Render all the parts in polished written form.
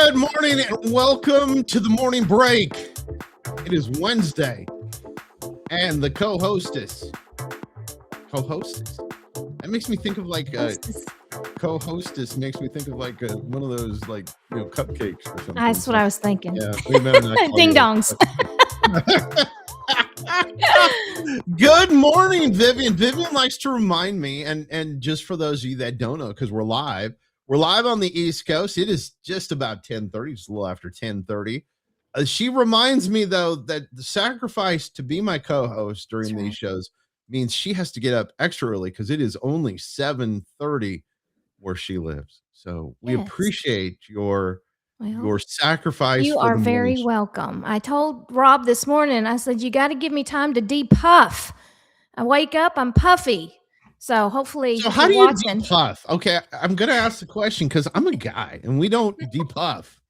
Good morning and welcome to the morning break. It is Wednesday, and the co-hostess. That makes me think of like co-hostess makes me think of like one of those cupcakes or something. That's what I was thinking. Yeah, we better not call Ding you dongs. Good morning, Vivian. Vivian likes to remind me, and just for those of you that don't know, because we're live on the East Coast. It is just about 10:30, just a little after 10:30. She reminds me, though, that the sacrifice to be my co-host during these shows means she has to get up extra early because it is only 7:30 where she lives. So we appreciate your sacrifice. You are very welcome. I told Rob this morning, I said, you got to give me time to depuff. I wake up, I'm puffy. So hopefully, so how do you depuff? Okay, I'm gonna ask the question because I'm a guy and we don't depuff.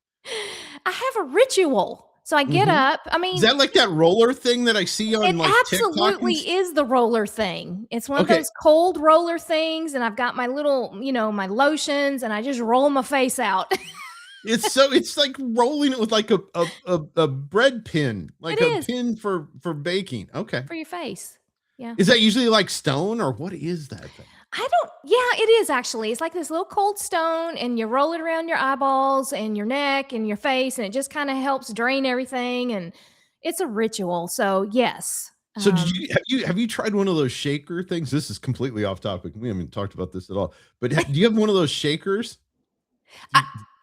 I have a ritual. So I get up. I mean, is that like that roller thing that I see on like absolutely TikTok? Is the roller thing. It's one of those cold roller things, and I've got my little, my lotions, and I just roll my face out. It's like rolling it with like a bread pin, like a pin for baking. Okay, for your face. Yeah. Is that usually like stone or what is that thing? It is actually. It's like this little cold stone, and you roll it around your eyeballs and your neck and your face, and it just kind of helps drain everything. And it's a ritual. So yes. So have you tried one of those shaker things? This is completely off topic. We haven't talked about this at all. But do you have one of those shakers?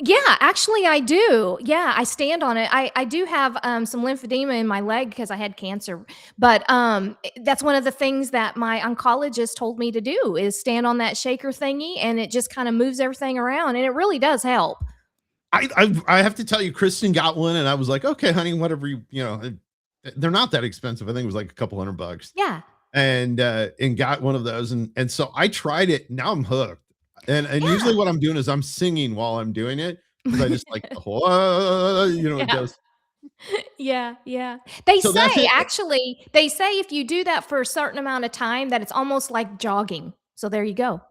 Yeah, actually I do. Yeah, I stand on it. I do have some lymphedema in my leg because I had cancer. But that's one of the things that my oncologist told me to do is stand on that shaker thingy, and it just kind of moves everything around, and it really does help. I have to tell you, Kristen got one, and I was like, okay, honey, whatever they're not that expensive. I think it was like a couple $100. Yeah. And got one of those, and so I tried it. Now I'm hooked. And usually what I'm doing is I'm singing while I'm doing it because I just like it goes. Yeah. They say if you do that for a certain amount of time that it's almost like jogging. So there you go.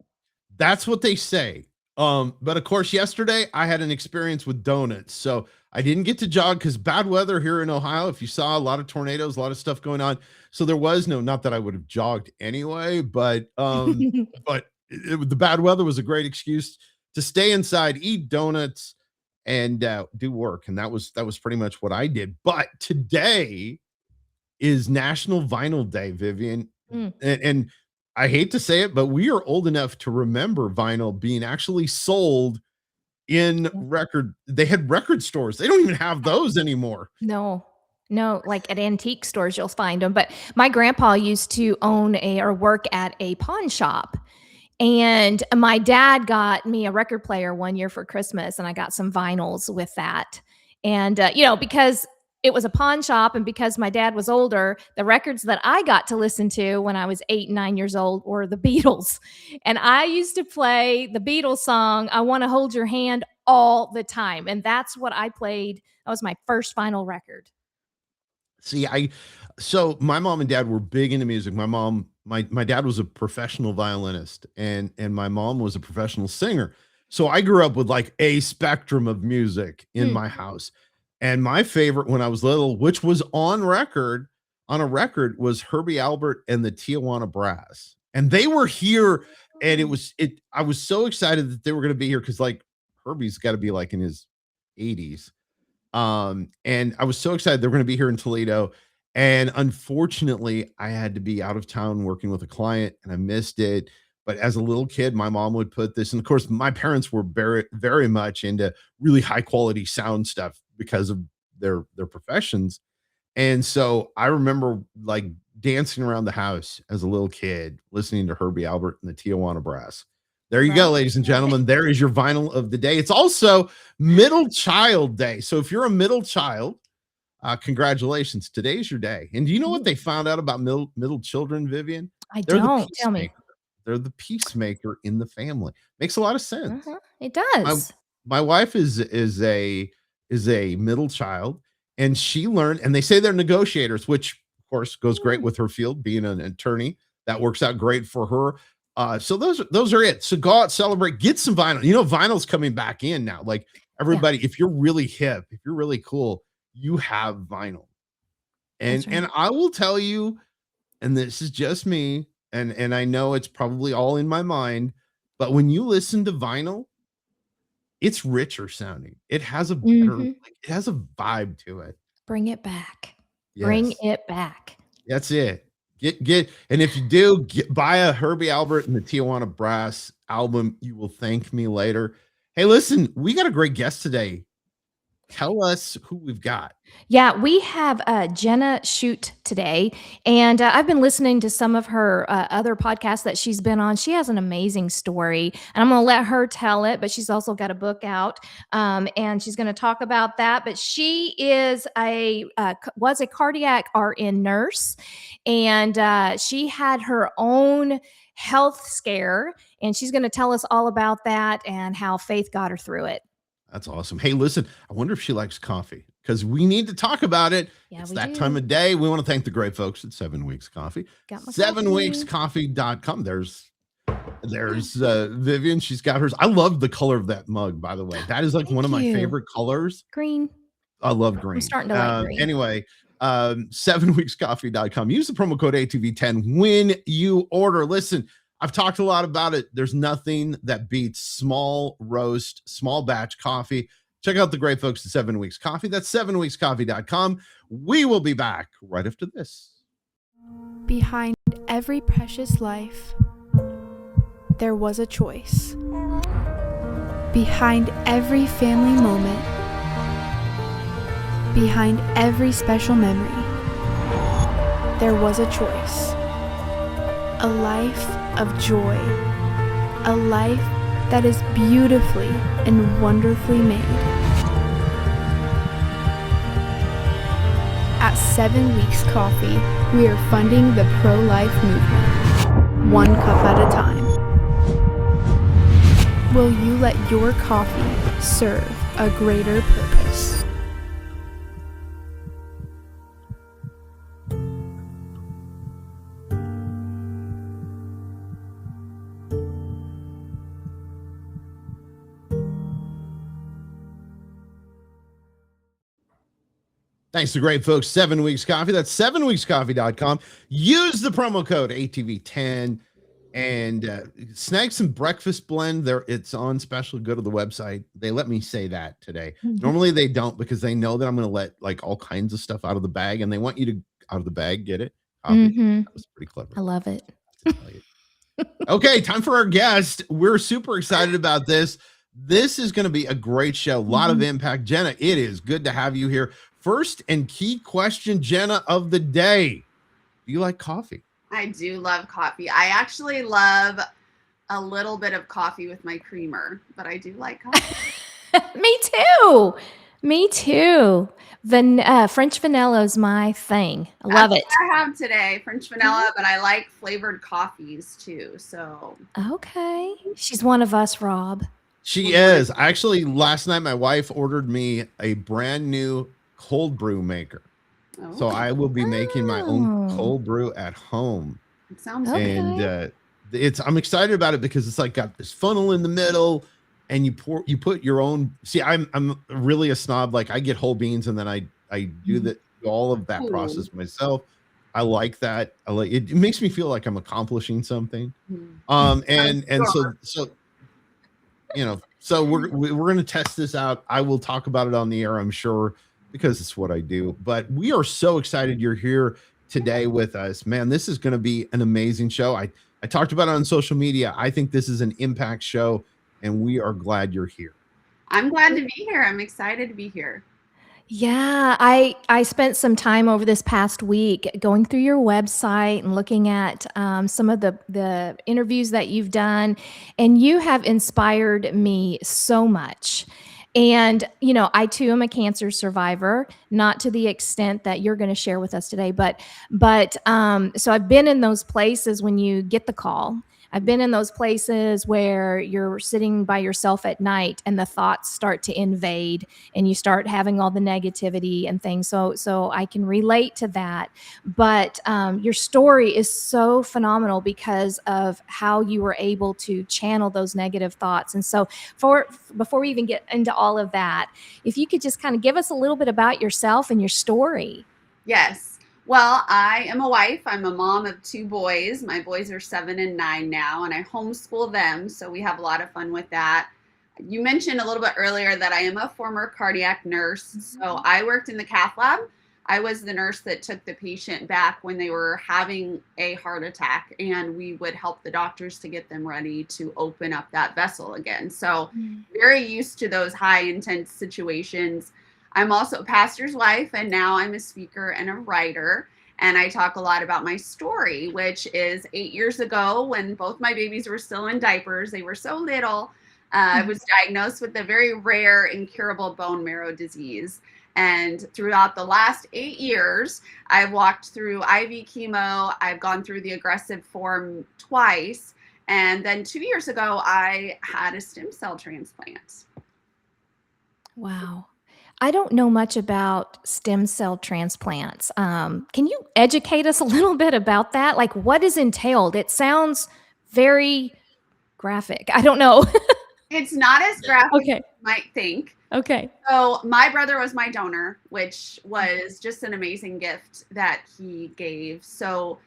That's what they say. But of course, yesterday I had an experience with donuts. So I didn't get to jog because bad weather here in Ohio. If you saw a lot of tornadoes, a lot of stuff going on. So there was not that I would have jogged anyway, but the bad weather was a great excuse to stay inside, eat donuts, and do work. And that was pretty much what I did. But today is National Vinyl Day, Vivian. And I hate to say it, but we are old enough to remember vinyl being actually sold in they had record stores. They don't even have those anymore. No, like at antique stores, you'll find them. But my grandpa used to own or work at a pawn shop. And my dad got me a record player one year for Christmas, and I got some vinyls with that. And, because it was a pawn shop and because my dad was older, the records that I got to listen to when I was 8 and 9 years old were the Beatles. And I used to play the Beatles song, I Want to Hold Your Hand, all the time. And that's what I played. That was my first vinyl record. See, so my mom and dad were big into music. My dad was a professional violinist and my mom was a professional singer. So I grew up with like a spectrum of music in my house. And my favorite when I was little, which was on a record, was Herbie Albert and the Tijuana Brass. And they were here, and I was so excited that they were going to be here because like Herbie's got to be like in his 80s. And I was so excited they were going to be here in Toledo. And unfortunately, I had to be out of town working with a client, and I missed it. But as a little kid, my mom would put this, and of course, my parents were very, very much into really high quality sound stuff because of their professions. And so I remember like dancing around the house as a little kid, listening to Herbie Albert and the Tijuana Brass. There you go, ladies and gentlemen. There is your vinyl of the day. It's also Middle Child Day. So if you're a middle child, congratulations. Today's your day. And do you know what they found out about middle children, Vivian? Don't. Tell me. They're the peacemaker in the family. Makes a lot of sense. It does. My wife is a middle child, and she learned, and they say they're negotiators, which of course goes great with her field, being an attorney. That works out great for her. So those are it. So go out, celebrate, get some vinyl. Vinyl's coming back in now. Like Yeah, Everybody, if you're really hip, if you're really cool, you have vinyl. that's And right. I will tell you, and this is just me, and I know it's probably all in my mind, but when you listen to vinyl, it's richer sounding. It has a better, Mhm. like, it has a vibe to it. Bring it back. Bring Yes. it back. That's it. Get and if you do, buy a Herbie Albert and the Tijuana Brass album. You will thank me later. Hey, listen, we got a great guest today. Tell us who we've got. Yeah, we have Jenna Schutt today, and I've been listening to some of her other podcasts that she's been on. She has an amazing story, and I'm going to let her tell it. But she's also got a book out, and she's going to talk about that. But she is was a cardiac RN nurse, and she had her own health scare, and she's going to tell us all about that and how faith got her through it. That's awesome. Hey, listen, I wonder if she likes coffee because we need to talk about it. Yeah, It's we that time do. of day. We want to thank the great folks at 7 Weeks Coffee. Got my coffee. 7weekscoffee.com. There's Vivian. She's got hers. I love the color of that mug, by the way. That is like one of Thank my you. favorite colors. Green. I love I'm green. starting to like green. Anyway, 7weekscoffee.com. Use the promo code ATV10 when you order. Listen, I've talked a lot about it. There's nothing that beats small roast, small batch coffee. Check out the great folks at 7 Weeks Coffee. That's 7weekscoffee.com. We will be back right after this. Behind every precious life, there was a choice. Behind every family moment, behind every special memory, there was a choice. A life of joy. A life that is beautifully and wonderfully made. At 7 Weeks Coffee, we are funding the pro-life movement, one cup at a time. Will you let your coffee serve a greater purpose? Thanks to great folks, 7 Weeks Coffee. That's 7weekscoffee.com. Use the promo code ATV10 and snag some breakfast blend. There, it's on special. Go to the website. They let me say that today. Normally they don't because they know that I'm going to let like all kinds of stuff out of the bag, and they want you to out of the bag get it. Coffee. Mhm. That was pretty clever. I love it. To tell you. Okay, time for our guest. We're super excited about this. This is going to be a great show. A lot of impact. Jenna, it is good to have you here. First and key question, Jenna, of the day. Do you like coffee? I do love coffee. I actually love a little bit of coffee with my creamer, but I do like coffee. Me too. Me too. French vanilla is my thing. I love That's it. what I have today, French vanilla, but I like flavored coffees too. So Okay. She's one of us, Rob. She is. Actually, last night my wife ordered me a brand new cold brew maker. So I will be making my own cold brew at home. It sounds Okay. And I'm excited about it because it's like got this funnel in the middle and you put your own. See, I'm really a snob. Like I get whole beans and then I do all of that process myself. I like that. I like it. It makes me feel like I'm accomplishing something. So you know, so we're going to test this out. I will talk about it on the air, I'm sure, because it's what I do. But we are so excited you're here today with us. Man, this is going to be an amazing show. I talked about it on social media. I think this is an impact show, and we are glad you're here. I'm glad to be here. I'm excited to be here. Yeah, I spent some time over this past week going through your website and looking at some of the interviews that you've done, and you have inspired me so much. And I too am a cancer survivor, not to the extent that you're going to share with us today, but so I've been in those places when you get the call. I've been in those places where you're sitting by yourself at night and the thoughts start to invade and you start having all the negativity and things. So I can relate to that. But your story is so phenomenal because of how you were able to channel those negative thoughts. And so before we even get into all of that, if you could just kind of give us a little bit about yourself and your story. Yes. Well, I am a wife. I'm a mom of 2 boys. My boys are 7 and 9 now, and I homeschool them, so we have a lot of fun with that. You mentioned a little bit earlier that I am a former cardiac nurse. So I worked in the cath lab. I was the nurse that took the patient back when they were having a heart attack, and we would help the doctors to get them ready to open up that vessel again. So very used to those high intense situations. I'm also a pastor's wife, and now I'm a speaker and a writer. And I talk a lot about my story, which is 8 years ago when both my babies were still in diapers. They were so little. I was diagnosed with a very rare incurable bone marrow disease. And throughout the last 8 years, I've walked through IV chemo. I've gone through the aggressive form twice. And then 2 years ago, I had a stem cell transplant. Wow. I don't know much about stem cell transplants. Can you educate us a little bit about that? Like what is entailed? It sounds very graphic. I don't know. It's not as graphic as Okay. you might think. Okay. So my brother was my donor, which was just an amazing gift that he gave. So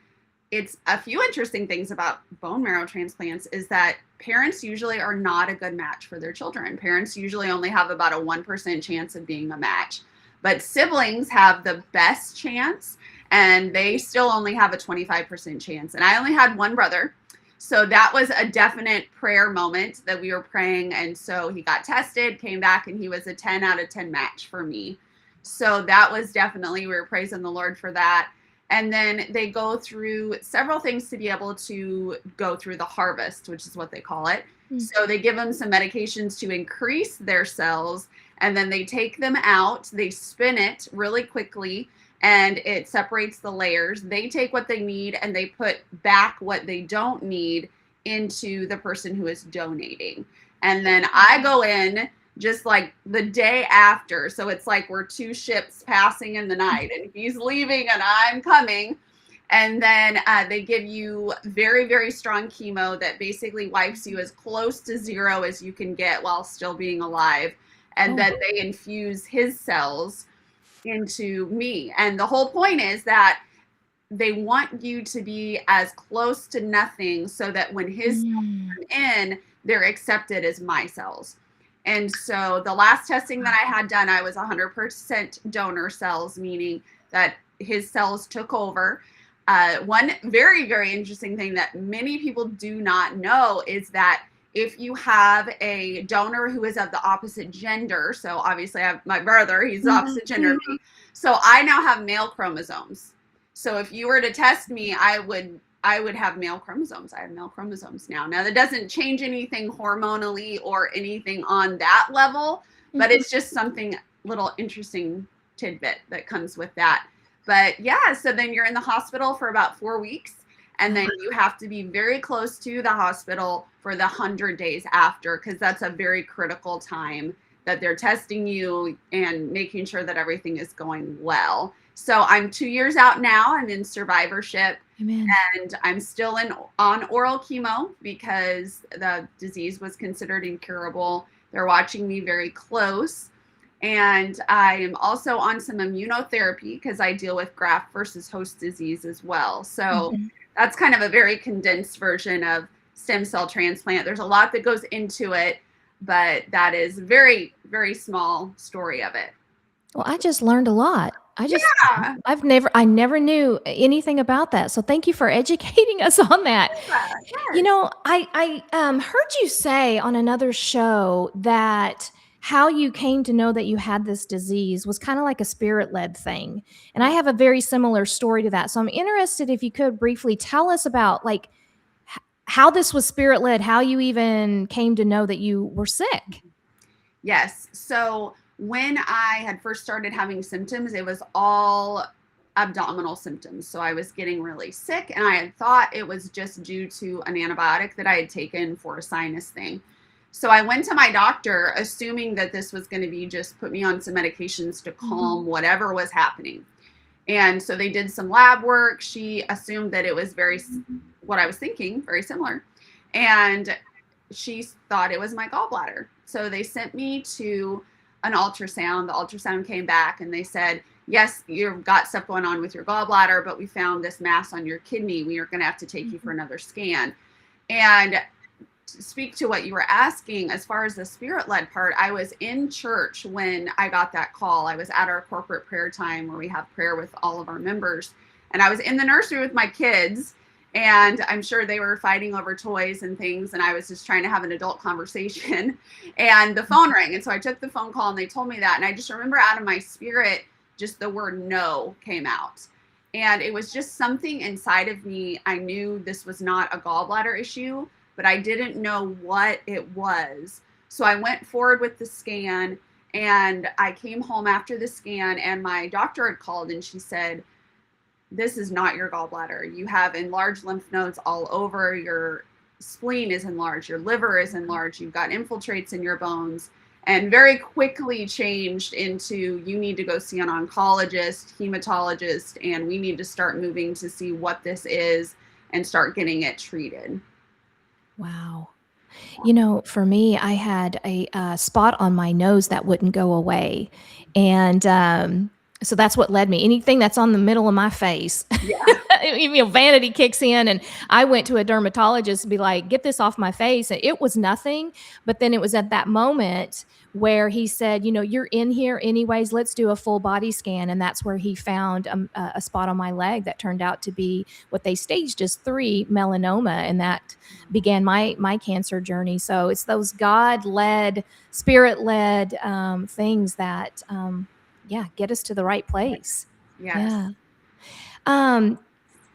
it's a few interesting things about bone marrow transplants is that parents usually are not a good match for their children. Parents usually only have about a 1% chance of being a match, but siblings have the best chance and they still only have a 25% chance. And I only had one brother. So that was a definite prayer moment that we were praying. And so he got tested, came back, and he was a 10 out of 10 match for me. So that was definitely, we were praising the Lord for that. And then they go through several things to be able to go through the harvest, which is what they call it. So they give them some medications to increase their cells, and then they take them out, they spin it really quickly, and it separates the layers. They take what they need and they put back what they don't need into the person who is donating. And then I go in just like the day after. So it's like we're 2 ships passing in the night, and he's leaving and I'm coming. And then they give you very, very strong chemo that basically wipes you as close to 0 as you can get while still being alive. And then they infuse his cells into me. And the whole point is that they want you to be as close to nothing so that when his cells come in, they're accepted as my cells. And so the last testing that I had done, I was 100% donor cells, meaning that his cells took over. One very, very interesting thing that many people do not know is that if you have a donor who is of the opposite gender, so obviously I have my brother, he's the opposite gender of me. So I now have male chromosomes. So if you were to test me, I would have male chromosomes. I have male chromosomes now. Now that doesn't change anything hormonally or anything on that level, but it's just something little interesting tidbit that comes with that. But yeah, so then you're in the hospital for about 4 weeks. And then you have to be very close to the hospital for the 100 days after, because that's a very critical time that they're testing you and making sure that everything is going well. So I'm 2 years out now. I'm in survivorship. Amen. And I'm still on oral chemo because the disease was considered incurable. They're watching me very close. And I am also on some immunotherapy because I deal with graft versus host disease as well. So that's kind of a very condensed version of stem cell transplant. There's a lot that goes into it, but that is a very, very small story of it. Well, I just learned a lot. I never knew anything about that. So thank you for educating us on that. Yeah, You know, I heard you say on another show that how you came to know that you had this disease was kind of like a spirit-led thing. And I have a very similar story to that. So I'm interested if you could briefly tell us about like how this was spirit-led, how you even came to know that you were sick. Yes. So when I had first started having symptoms, it was all abdominal symptoms. So I was getting really sick, and I had thought it was just due to an antibiotic that I had taken for a sinus thing. So I went to my doctor assuming that this was going to be just put me on some medications to calm whatever was happening. And so they did some lab work. She assumed that it was what I was thinking, very similar. And she thought it was my gallbladder. So they sent me to an ultrasound. The ultrasound came back and they said, yes, you've got stuff going on with your gallbladder, but we found this mass on your kidney. We are going to have to take you for another scan. And to speak to what you were asking, as far as the spirit-led part, I was in church when I got that call. I was at our corporate prayer time where we have prayer with all of our members. And I was in the nursery with my kids, and I'm sure they were fighting over toys and things. And I was just trying to have an adult conversation, and the phone rang. And so I took the phone call and they told me that. And I just remember out of my spirit, just the word no came out. And it was just something inside of me. I knew this was not a gallbladder issue, but I didn't know what it was. So I went forward with the scan, and I came home after the scan, and my doctor had called and she said, this is not your gallbladder. You have enlarged lymph nodes all over. Your spleen is enlarged. Your liver is enlarged. You've got infiltrates in your bones. And very quickly changed into, you need to go see an oncologist, hematologist, and we need to start moving to see what this is and start getting it treated. Wow. You know, for me, I had a spot on my nose that wouldn't go away. And so that's what led me. Anything that's on the middle of my face, vanity kicks in. And I went to a dermatologist to be like, get this off my face. And it was nothing. But then it was at that moment where he said, you're in here anyways, let's do a full body scan. And that's where he found a spot on my leg that turned out to be what they staged as 3 melanoma. And that began my cancer journey. So it's those God-led, spirit-led things that, get us to the right place. Yes. Yeah.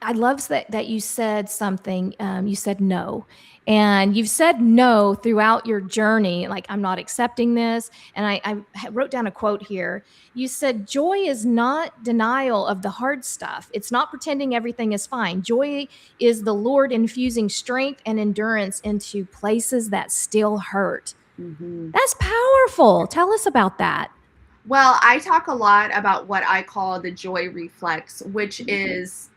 I love that you said something. You said no. And you've said no throughout your journey, like, I'm not accepting this. And I wrote down a quote here. You said, joy is not denial of the hard stuff. It's not pretending everything is fine. Joy is the Lord infusing strength and endurance into places that still hurt. Mm-hmm. That's powerful. Tell us about that. Well, I talk a lot about what I call the Joy Reflex, which is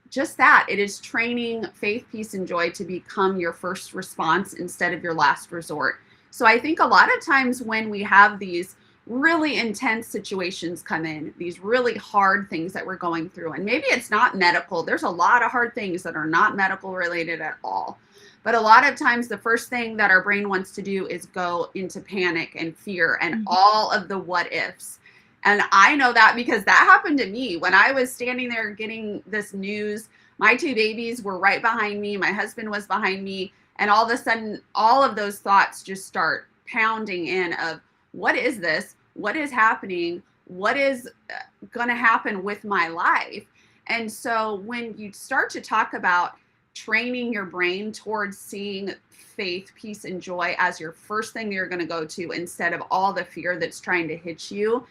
just that. It is training faith, peace, and joy to become your first response instead of your last resort. So I think a lot of times when we have these really intense situations come in, these really hard things that we're going through, and maybe it's not medical. There's a lot of hard things that are not medical related at all. But a lot of times the first thing that our brain wants to do is go into panic and fear and all of the what ifs. And I know that because that happened to me when I was standing there getting this news. My 2 babies were right behind me. My husband was behind me. And all of a sudden, all of those thoughts just start pounding in of, what is this? What is happening? What is going to happen with my life? And so when you start to talk about training your brain towards seeing faith, peace, and joy as your first thing you're going to go to instead of all the fear that's trying to hit you,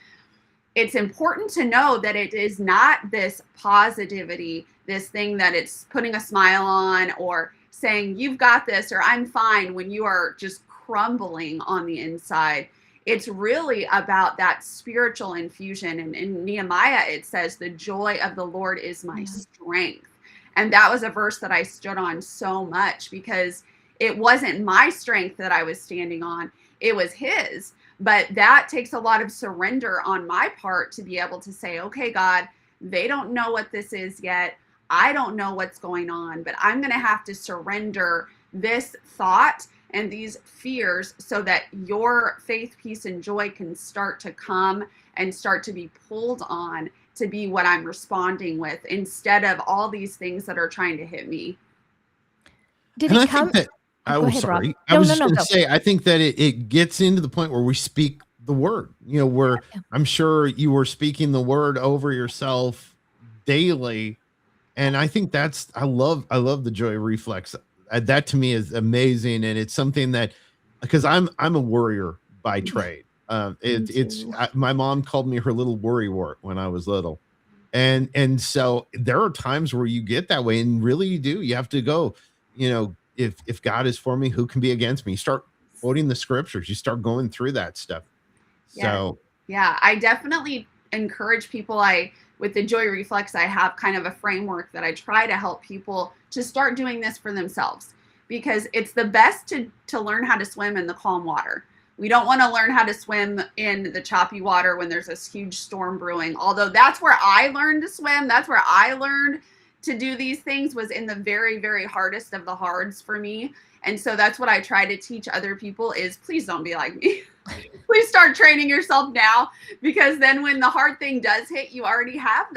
it's important to know that it is not this positivity, this thing that it's putting a smile on or saying, you've got this, or I'm fine, when you are just crumbling on the inside. It's really about that spiritual infusion. And in Nehemiah, it says, the joy of the Lord is my strength. And that was a verse that I stood on so much because it wasn't my strength that I was standing on. It was his. But that takes a lot of surrender on my part to be able to say, okay, God, they don't know what this is yet. I don't know what's going on, but I'm going to have to surrender this thought and these fears so that your faith, peace, and joy can start to come and start to be pulled on to be what I'm responding with instead of all these things that are trying to hit me. Did And it I come? think that, Go ahead, sorry. Rob. I No, was no, just no, going go. to say, I think that it gets into the point where we speak the word, where I'm sure you were speaking the word over yourself daily. And I think I love the Joy Reflex. That to me is amazing. And it's something that, because I'm a worrier by trade. My mom called me her little worrywart when I was little. And so there are times where you get that way, and really you have to go, if God is for me, who can be against me? You start quoting the scriptures, you start going through that stuff. Yeah. So Yeah, I definitely encourage people. With the Joy Reflex, I have kind of a framework that I try to help people to start doing this for themselves, because it's the best to learn how to swim in the calm water. We don't want to learn how to swim in the choppy water when there's this huge storm brewing. Although that's where I learned to swim. That's where I learned to do these things, was in the very, very hardest of the hards for me. And so that's what I try to teach other people is, please don't be like me. Please start training yourself now, because then when the hard thing does hit, you already have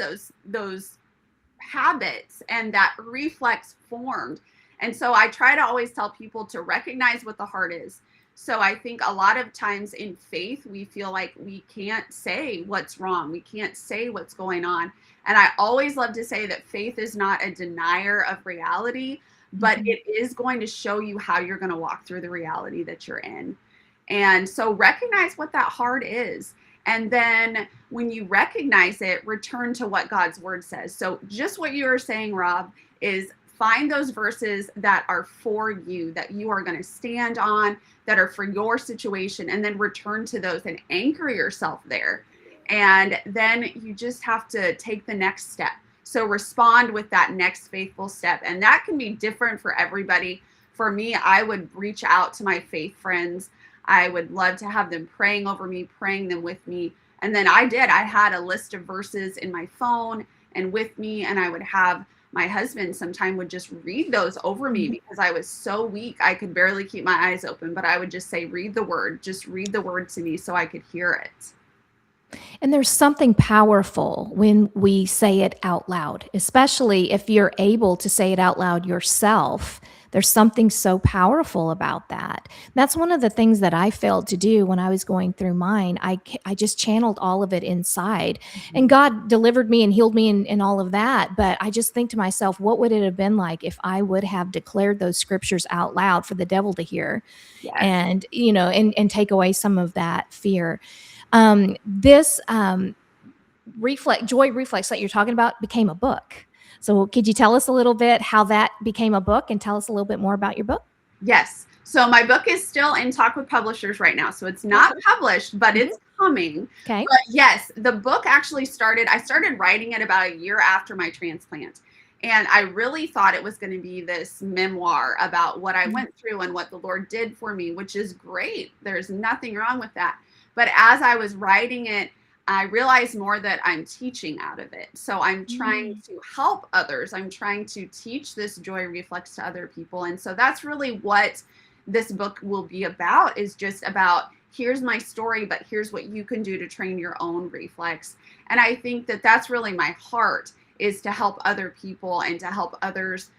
those habits and that reflex formed. And so I try to always tell people to recognize what the heart is. So I think a lot of times in faith, we feel like we can't say what's wrong. We can't say what's going on. And I always love to say that faith is not a denier of reality, but it is going to show you how you're going to walk through the reality that you're in. And so recognize what that heart is. And then when you recognize it, return to what God's word says. So just what you were saying, Rob, is find those verses that are for you, that you are going to stand on, that are for your situation, and then return to those and anchor yourself there. And then you just have to take the next step. So respond with that next faithful step. And that can be different for everybody. For me, I would reach out to my faith friends. I would love to have them praying over me, praying them with me. And then I had a list of verses in my phone and with me, and I would have my husband sometime would just read those over me, because I was so weak. I could barely keep my eyes open, but I would just say, read the word, just read the word to me so I could hear it. And there's something powerful when we say it out loud, especially if you're able to say it out loud yourself. There's something so powerful about that. That's one of the things that I failed to do when I was going through mine. I just channeled all of it inside, and God delivered me and healed me and all of that. But I just think to myself, what would it have been like if I would have declared those scriptures out loud for the devil to hear, Yes. and, and take away some of that fear. This Joy Reflex that you're talking about became a book. So could you tell us a little bit how that became a book, and tell us a little bit more about your book? Yes. So my book is still in talk with publishers right now. So it's not published, but it's coming. Okay. But yes, the book actually I started writing it about a year after my transplant. And I really thought it was going to be this memoir about what I went through and what the Lord did for me, which is great. There's nothing wrong with that. But as I was writing it, I realized more that I'm teaching out of it. So I'm trying to help others. I'm trying to teach this Joy Reflex to other people. And so that's really what this book will be about, is just about, here's my story, but here's what you can do to train your own reflex. And I think that that's really my heart, is to help other people and to help others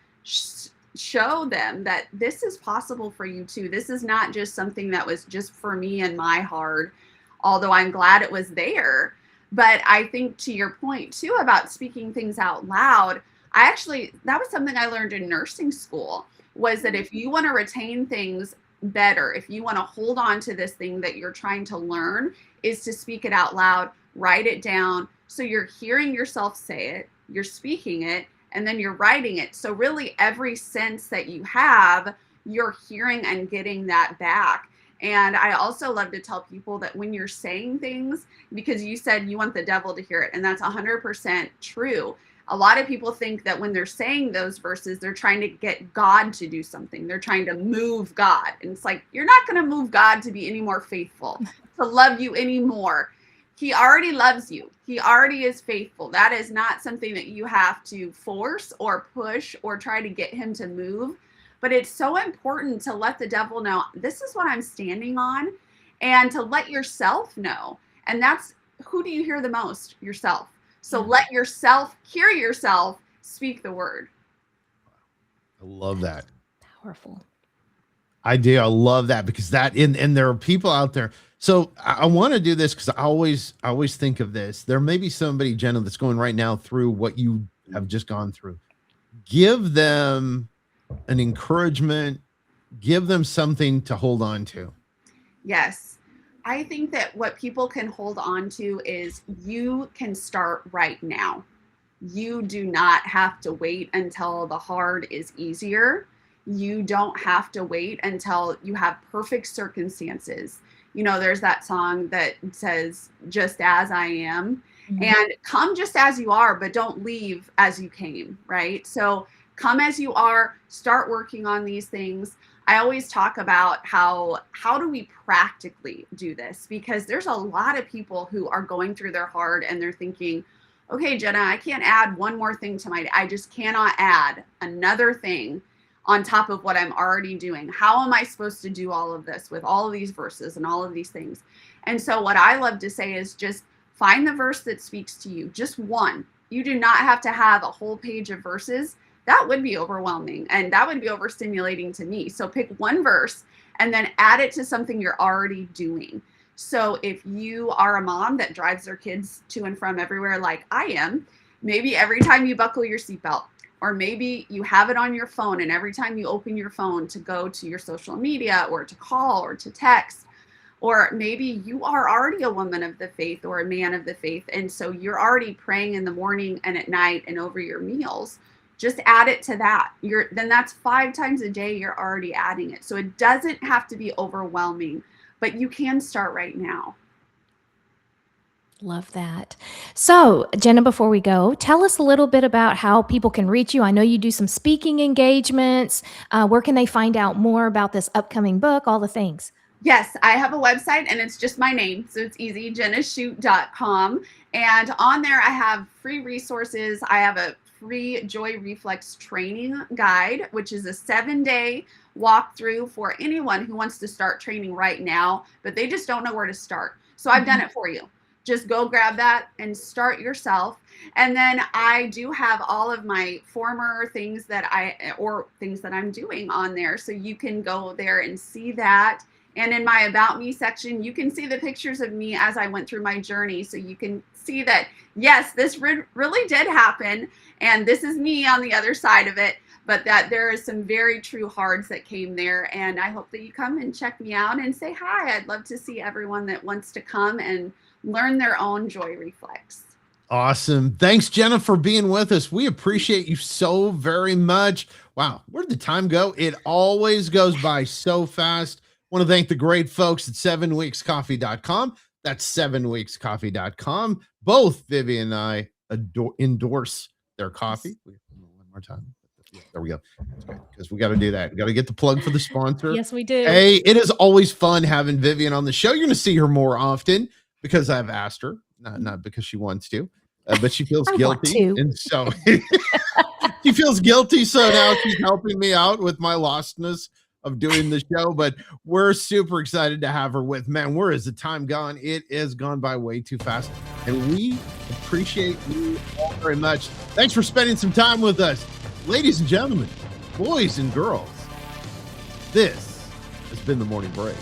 show them that this is possible for you too. This is not just something that was just for me and my heart, although I'm glad it was there. But I think, to your point too about speaking things out loud, that was something I learned in nursing school, was that if you want to retain things better, if you want to hold on to this thing that you're trying to learn, is to speak it out loud, write it down. So you're hearing yourself say it, you're speaking it, and then you're writing it. So really every sense that you have, you're hearing and getting that back. And I also love to tell people that when you're saying things, because you said you want the devil to hear it, and that's 100% true. A lot of people think that when they're saying those verses, they're trying to get God to do something. They're trying to move God. And it's like, you're not going to move God to be any more faithful, to love you anymore. He already loves you. He already is faithful. That is not something that you have to force or push or try to get him to move. But it's so important to let the devil know, this is what I'm standing on, and to let yourself know. And that's, who do you hear the most? Yourself. So let yourself hear yourself speak the word. I love that. Powerful. I do. I love that, because and there are people out there. So I want to do this because I always think of this. There may be somebody, Jenna, that's going right now through what you have just gone through. Give them an encouragement, give them something to hold on to. Yes. I think that what people can hold on to is, you can start right now. you do not have to wait until the hard is easier. You don't have to wait until you have perfect circumstances. There's that song that says, just as I am, and come just as you are, but don't leave as you came, right? So come as you are, start working on these things. I always talk about how do we practically do this? Because there's a lot of people who are going through their hard and they're thinking, okay, Jenna, I can't add one more thing to I just cannot add another thing on top of what I'm already doing. How am I supposed to do all of this with all of these verses and all of these things? And so what I love to say is just find the verse that speaks to you, just one. You do not have to have a whole page of verses. That would be overwhelming and that would be overstimulating to me. So pick one verse and then add it to something you're already doing. So if you are a mom that drives their kids to and from everywhere like I am, maybe every time you buckle your seatbelt, or maybe you have it on your phone and every time you open your phone to go to your social media or to call or to text, or maybe you are already a woman of the faith or a man of the faith, and so you're already praying in the morning and at night and over your meals, just add it to that. Then that's 5 times a day you're already adding it. So it doesn't have to be overwhelming, but you can start right now. Love that. So, Jenna, before we go, tell us a little bit about how people can reach you. I know you do some speaking engagements. Where can they find out more about this upcoming book, all the things? Yes, I have a website and it's just my name. So it's easy, jennaschutt.com. And on there, I have free resources. I have a free Joy Reflex training guide, which is a 7-day walkthrough for anyone who wants to start training right now, but they just don't know where to start. So I've done it for you. Just go grab that and start yourself. And then I do have all of my former things that I'm doing on there. So you can go there and see that. And in my About Me section, you can see the pictures of me as I went through my journey. So you can see that, yes, this really did happen. And this is me on the other side of it. But that there is some very true hards that came there. And I hope that you come and check me out and say hi. I'd love to see everyone that wants to come and learn their own Joy Reflex. Awesome. Thanks, Jenna, for being with us. We appreciate you so very much. Wow, where'd the time go? It always goes by so fast. Want to thank the great folks at 7weekscoffee.com. That's 7weekscoffee.com. Both Vivian and I endorse their coffee. One more time. Yeah, there we go. That's good, because we got to do that. We got to get the plug for the sponsor. Yes, we do. Hey, it is always fun having Vivian on the show. You're going to see her more often because I've asked her, not because she wants to, but she feels guilty. And so she feels guilty. So now she's helping me out with my lostness of doing the show, but we're super excited to have her with. Man, where is the time gone? It is gone by way too fast, and we appreciate you all very much. Thanks for spending some time with us. Ladies and gentlemen, boys and girls, this has been The Morning Break.